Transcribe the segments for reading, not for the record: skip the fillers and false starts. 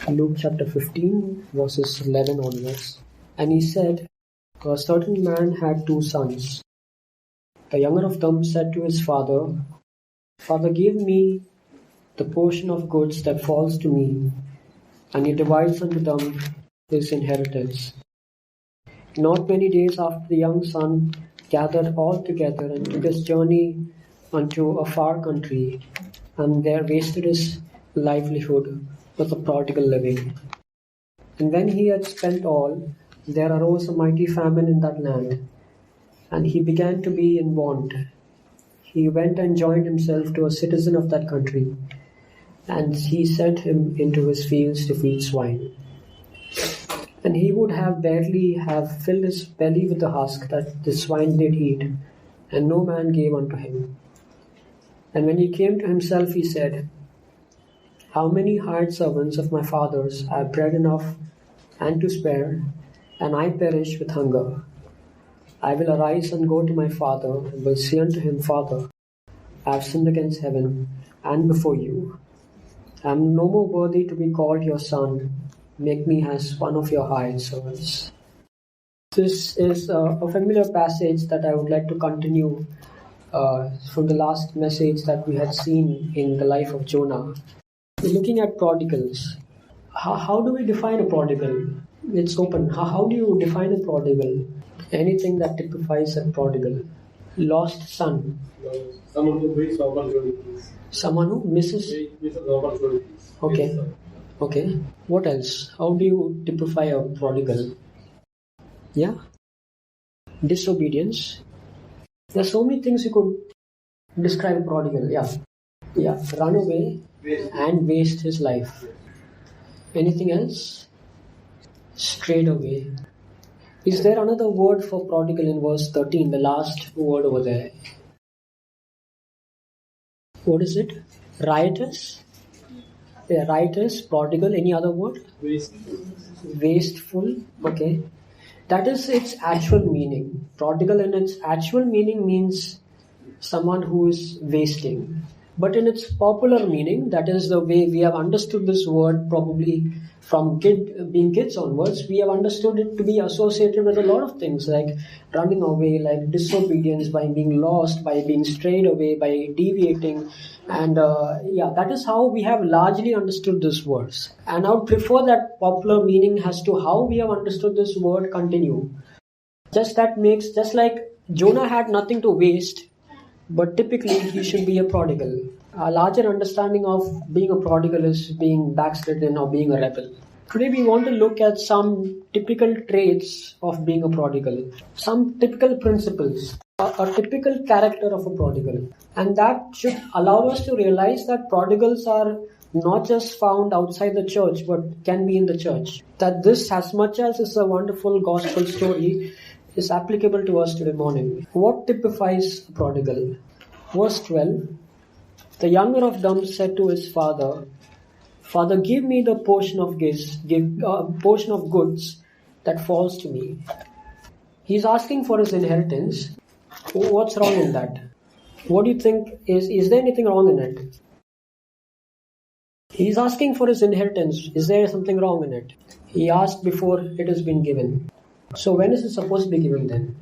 Luke chapter 15, verses 11 onwards. And he said, a certain man had 2 sons. The younger of them said to his father, Father, give me the portion of goods that falls to me. And he divides unto them his inheritance. Not many days after, the young son gathered all together and took his journey unto a far country, and there wasted his livelihood with a prodigal living. And when he had spent all, there arose a mighty famine in that land, and he began to be in want. He went and joined himself to a citizen of that country, and he sent him into his fields to feed swine. And he would have barely have filled his belly with the husk that the swine did eat, and no man gave unto him. And when he came to himself, he said, How many hired servants of my father's have bread enough and to spare, and I perish with hunger. I will arise and go to my father, and will say unto him, Father, I have sinned against heaven and before you. I am no more worthy to be called your son. Make me as one of your hired servants. This is a familiar passage that I would like to continue from the last message that we had seen in the life of Jonah. We're looking at prodigals. How do we define a prodigal? It's open. How do you define a prodigal? Anything that typifies a prodigal. Lost son. Someone who misses opportunities. Someone who misses opportunities. Okay. Okay. What else? How do you typify a prodigal? Yeah. Disobedience. There's so many things you could describe a prodigal. Yeah. Run away and waste his life. Anything else? Strayed away. Is there another word for prodigal in verse 13? The last word over there. What is it? Riotous? Yeah, riotous, prodigal, any other word? Wasteful. Okay. That is its actual meaning. Prodigal in its actual meaning means someone who is wasting. But in its popular meaning, that is the way we have understood this word probably from being kids onwards, we have understood it to be associated with a lot of things like running away, like disobedience, by being lost, by being strayed away, by deviating. And that is how we have largely understood this verse. And I would prefer that popular meaning as to how we have understood this word continue. Just like Jonah had nothing to waste, but typically he should be a prodigal. A larger understanding of being a prodigal is being backslidden or being a rebel. Today we want to look at some typical traits of being a prodigal, some typical principles, a typical character of a prodigal. And that should allow us to realize that prodigals are not just found outside the church, but can be in the church. That this, as much as is a wonderful gospel story, is applicable to us today morning. What typifies a prodigal? Verse 12. The younger of them said to his father, Father, give me the portion of goods that falls to me. He's asking for his inheritance. What's wrong in that? What do you think? Is there anything wrong in it? He's asking for his inheritance. Is there something wrong in it? He asked before it has been given. So when is it supposed to be given then?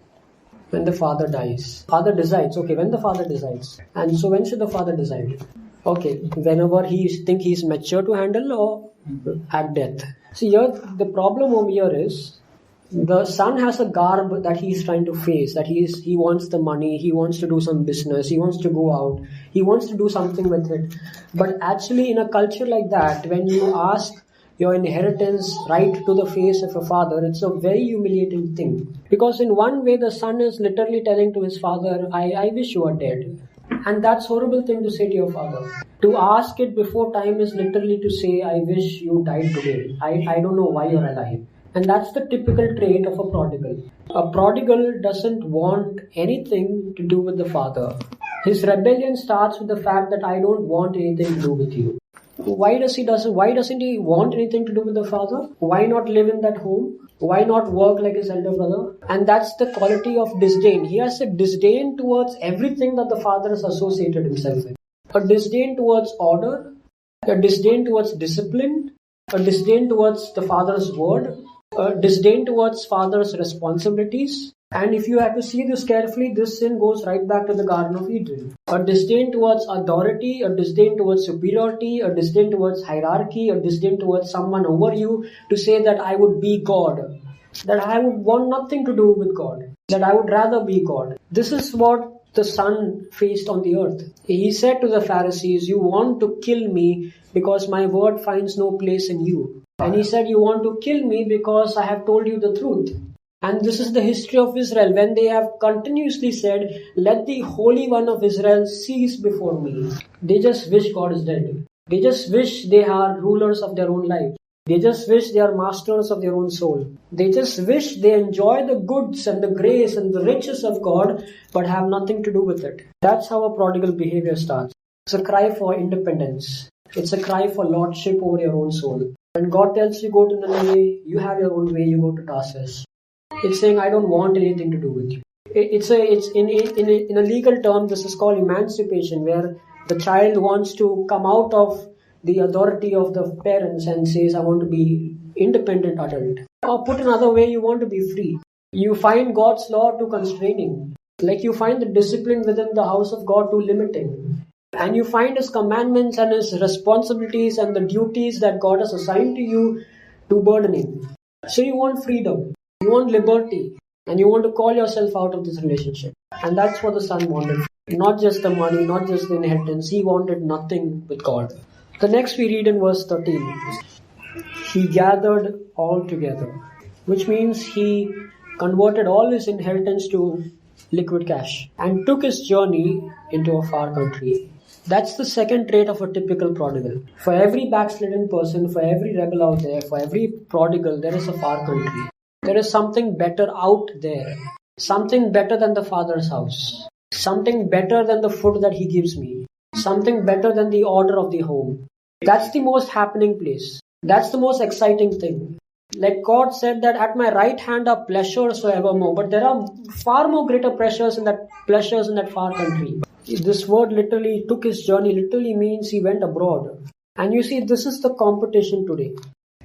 When the father dies. Father decides. Okay, when the father decides. And so when should the father decide? Okay, whenever he think he's mature to handle or at death. See here, the problem over here is the son has a garb that he's trying to face, that he wants the money, he wants to do some business, he wants to go out, he wants to do something with it. But actually in a culture like that, when you ask your inheritance right to the face of a father, it's a very humiliating thing. Because in one way, the son is literally telling to his father, I wish you were dead. And that's a horrible thing to say to your father. To ask it before time is literally to say, I wish you died today. I don't know why you're alive. And that's the typical trait of a prodigal. A prodigal doesn't want anything to do with the father. His rebellion starts with the fact that I don't want anything to do with you. Why doesn't he want anything to do with the father? Why not live in that home? Why not work like his elder brother? And that's the quality of disdain. He has a disdain towards everything that the father has associated himself with. A disdain towards order, a disdain towards discipline, a disdain towards the father's word, a disdain towards father's responsibilities. And if you have to see this carefully, this sin goes right back to the Garden of Eden. A disdain towards authority, a disdain towards superiority, a disdain towards hierarchy, a disdain towards someone over you, to say that I would be God, that I would want nothing to do with God, that I would rather be God. This is what the Son faced on the earth. He said to the Pharisees, you want to kill me because my word finds no place in you. And he said, you want to kill me because I have told you the truth. And this is the history of Israel, when they have continuously said, let the Holy One of Israel cease before me. They just wish God is dead. They just wish they are rulers of their own life. They just wish they are masters of their own soul. They just wish they enjoy the goods and the grace and the riches of God, but have nothing to do with it. That's how a prodigal behavior starts. It's a cry for independence. It's a cry for lordship over your own soul. When God tells you go to Nineveh, you have your own way, you go to Tarsus. It's saying, I don't want anything to do with you. It's in a legal term, this is called emancipation, where the child wants to come out of the authority of the parents and says, I want to be independent adult. Or put another way, you want to be free. You find God's law too constraining. Like you find the discipline within the house of God too limiting. And you find His commandments and His responsibilities and the duties that God has assigned to you too burdening. So you want freedom. You want liberty, and you want to call yourself out of this relationship. And that's what the Son wanted. Not just the money, not just the inheritance. He wanted nothing with God. The next we read in verse 13. He gathered all together, which means he converted all his inheritance to liquid cash and took his journey into a far country. That's the second trait of a typical prodigal. For every backslidden person, for every rebel out there, for every prodigal, there is a far country. There is something better out there. Something better than the Father's house. Something better than the food that He gives me. Something better than the order of the home. That's the most happening place. That's the most exciting thing. Like God said that at my right hand are pleasures forevermore. But there are far more greater pleasures in that far country. This word literally took his journey. Literally means he went abroad. And you see, this is the competition today.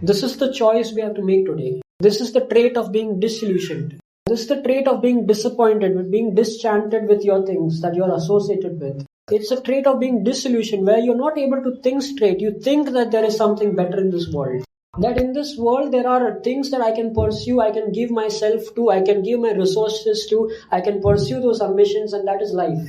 This is the choice we have to make today. This is the trait of being disillusioned. This is the trait of being disappointed, with being disenchanted with your things that you're associated with. It's a trait of being disillusioned where you're not able to think straight. You think that there is something better in this world. That in this world there are things that I can pursue, I can give myself to, I can give my resources to, I can pursue those ambitions, and that is life.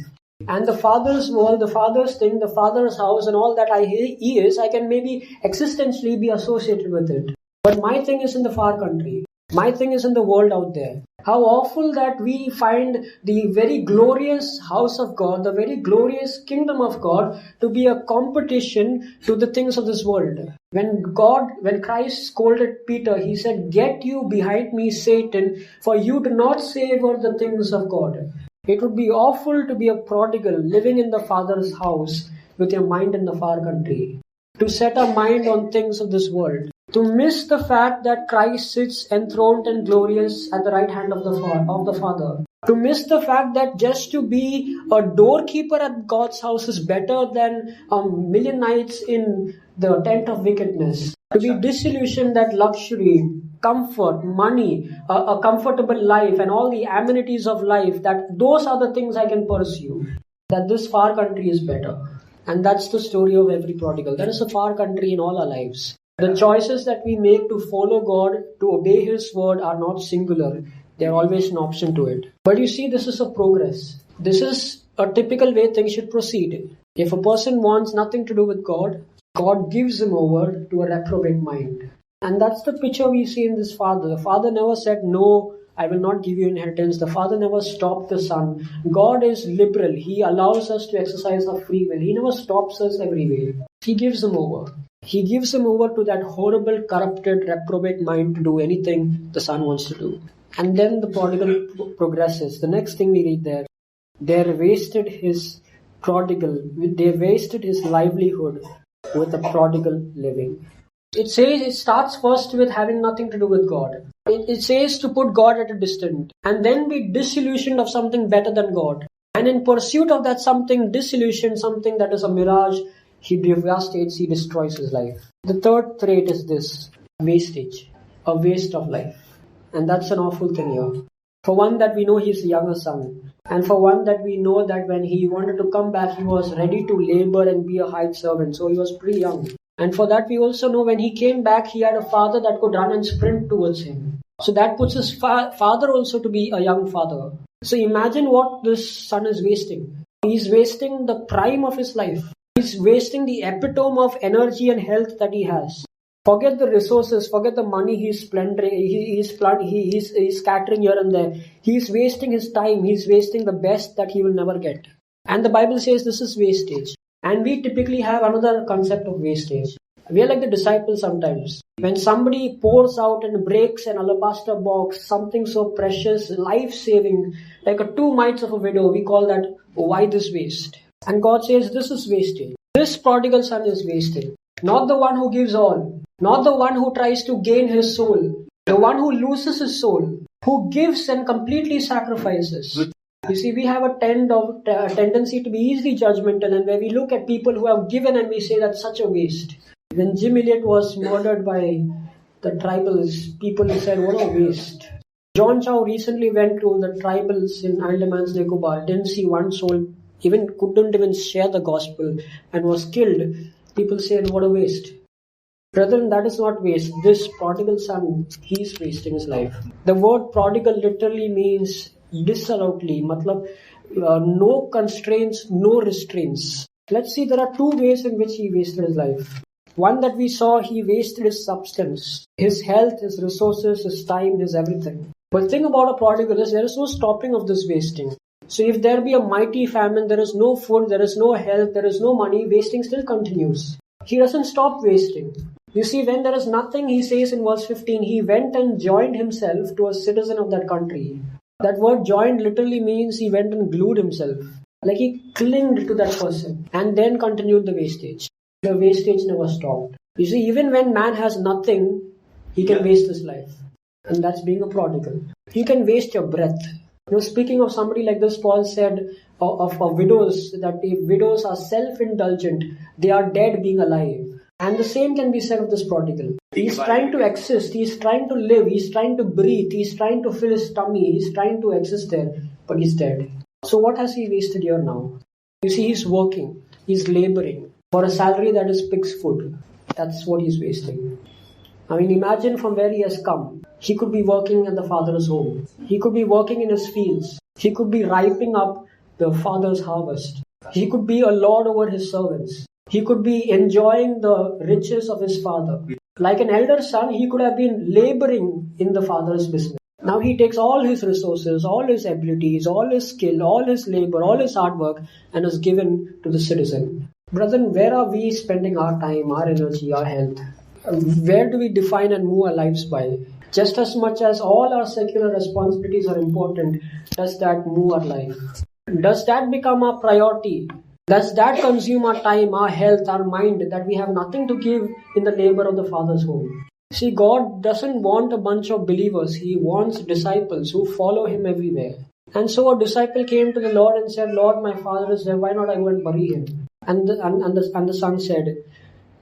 And the Father's world, the Father's thing, the Father's house and all that He is, I can maybe existentially be associated with it. But my thing is in the far country. My thing is in the world out there. How awful that we find the very glorious house of God, the very glorious kingdom of God, to be a competition to the things of this world. When Christ scolded Peter, He said, "Get you behind me, Satan, for you do not savor the things of God." It would be awful to be a prodigal living in the Father's house with your mind in the far country. To set our mind on things of this world. To miss the fact that Christ sits enthroned and glorious at the right hand of the Father. To miss the fact that just to be a doorkeeper at God's house is better than a million nights in the tent of wickedness. To be disillusioned that luxury, comfort, money, a comfortable life and all the amenities of life, that those are the things I can pursue. That this far country is better. And that's the story of every prodigal. There is a far country in all our lives. The choices that we make to follow God, to obey His word are not singular. They are always an option to it. But you see, this is a progress. This is a typical way things should proceed. If a person wants nothing to do with God, God gives him over to a reprobate mind. And that's the picture we see in this father. The father never said, "No, I will not give you inheritance." The Father never stopped the Son. God is liberal. He allows us to exercise our free will. He never stops us every way. He gives him over. He gives him over to that horrible, corrupted, reprobate mind to do anything the Son wants to do. And then the prodigal progresses. The next thing we read there, they wasted his livelihood with a prodigal living. It says it starts first with having nothing to do with God. It says to put God at a distance and then be disillusioned of something better than God. And in pursuit of that something disillusioned, something that is a mirage, He devastates, he destroys his life. The third trait is this: wastage, a waste of life. And that's an awful thing here. For one, that we know he's the younger son. And for one, that we know that when he wanted to come back, he was ready to labor and be a hired servant. So he was pretty young. And for that, we also know when he came back, he had a father that could run and sprint towards him. So that puts his father also to be a young father. So imagine what this son is wasting. He's wasting the prime of his life. He's wasting the epitome of energy and health that he has. Forget the resources, forget the money he's scattering here and there. He's wasting his time, he's wasting the best that he will never get. And the Bible says this is wastage. And we typically have another concept of wastage. We are like the disciples sometimes. When somebody pours out and breaks an alabaster box, something so precious, life-saving, like 2 mites of a widow, we call that, why this waste? And God says this is wastage. This prodigal son is wasted. Not the one who gives all. Not the one who tries to gain his soul. The one who loses his soul. Who gives and completely sacrifices. You see, we have a tendency to be easily judgmental, and where we look at people who have given and we say that's such a waste. When Jim Elliot was murdered by the tribals, people said, what a waste. John Chow recently went to the tribals in Andaman's Nicobar, didn't see one soul, couldn't even share the gospel, and was killed. People said, what a waste. Brethren, that is not waste. This prodigal son, he's wasting his life. The word prodigal literally means disallowedly, no constraints, no restraints. Let's see, there are 2 ways in which he wasted his life. One that we saw, he wasted his substance, his health, his resources, his time, his everything. But the thing about a prodigal is there is no stopping of this wasting. So if there be a mighty famine, there is no food, there is no health, there is no money, wasting still continues. He doesn't stop wasting. You see, when there is nothing, he says in verse 15, he went and joined himself to a citizen of that country. That word joined literally means he went and glued himself. Like he clinged to that person and then continued the wastage. The wastage never stopped. You see, even when man has nothing, he can waste his life. And that's being a prodigal. You can waste your breath. Speaking of somebody like this, Paul said of widows, that if widows are self-indulgent, they are dead being alive. And the same can be said of this prodigal. He's trying to exist, he's trying to live, he's trying to breathe, he's trying to fill his tummy, he's trying to exist there, but he's dead. So what has he wasted here now? You see, he's working, he's laboring for a salary that is pig's food. That's what he's wasting. I mean, imagine from where he has come. He could be working at the father's home. He could be working in his fields. He could be ripening up the father's harvest. He could be a lord over his servants. He could be enjoying the riches of his father. Like an elder son, he could have been laboring in the father's business. Now he takes all his resources, all his abilities, all his skill, all his labor, all his hard work, and is given to the citizen. Brethren, where are we spending our time, our energy, our health? Where do we define and move our lives by? Just as much as all our secular responsibilities are important, does that move our life? Does that become our priority? Does that consume our time, our health, our mind, that we have nothing to give in the labor of the Father's home? See, God doesn't want a bunch of believers. He wants disciples who follow Him everywhere. And so a disciple came to the Lord and said, Lord, my father is there. Why not I go and bury him? And the son said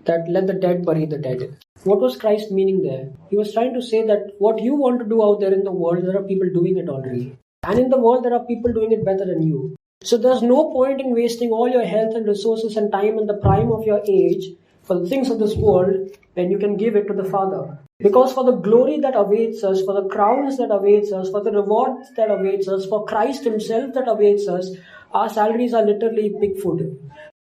that let the dead bury the dead. What was Christ meaning there? He was trying to say that what you want to do out there in the world, there are people doing it already. And in the world, there are people doing it better than you. So there's no point in wasting all your health and resources and time in the prime of your age for the things of this world when you can give it to the Father. Because for the glory that awaits us, for the crowns that awaits us, for the rewards that awaits us, for Christ Himself that awaits us, our salaries are literally pig food.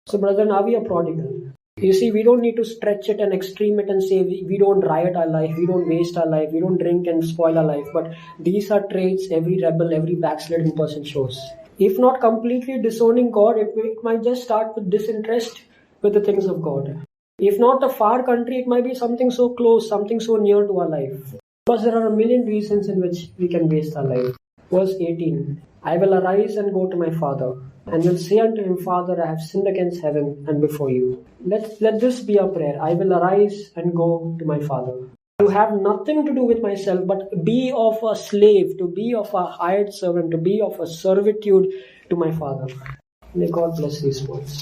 So brethren, are we a prodigal? You see, we don't need to stretch it and extreme it and say we don't riot our life, we don't waste our life, we don't drink and spoil our life. But these are traits every rebel, every backslidden person shows. If not completely disowning God, it might just start with disinterest with the things of God. If not a far country, it might be something so close, something so near to our life. Because there are a million reasons in which we can waste our life. Verse 18, I will arise and go to my father, and will say unto him, Father, I have sinned against heaven and before you. Let this be our prayer. I will arise and go to my father. To have nothing to do with myself, but be of a slave, to be of a hired servant, to be of a servitude to my father. May God bless these words.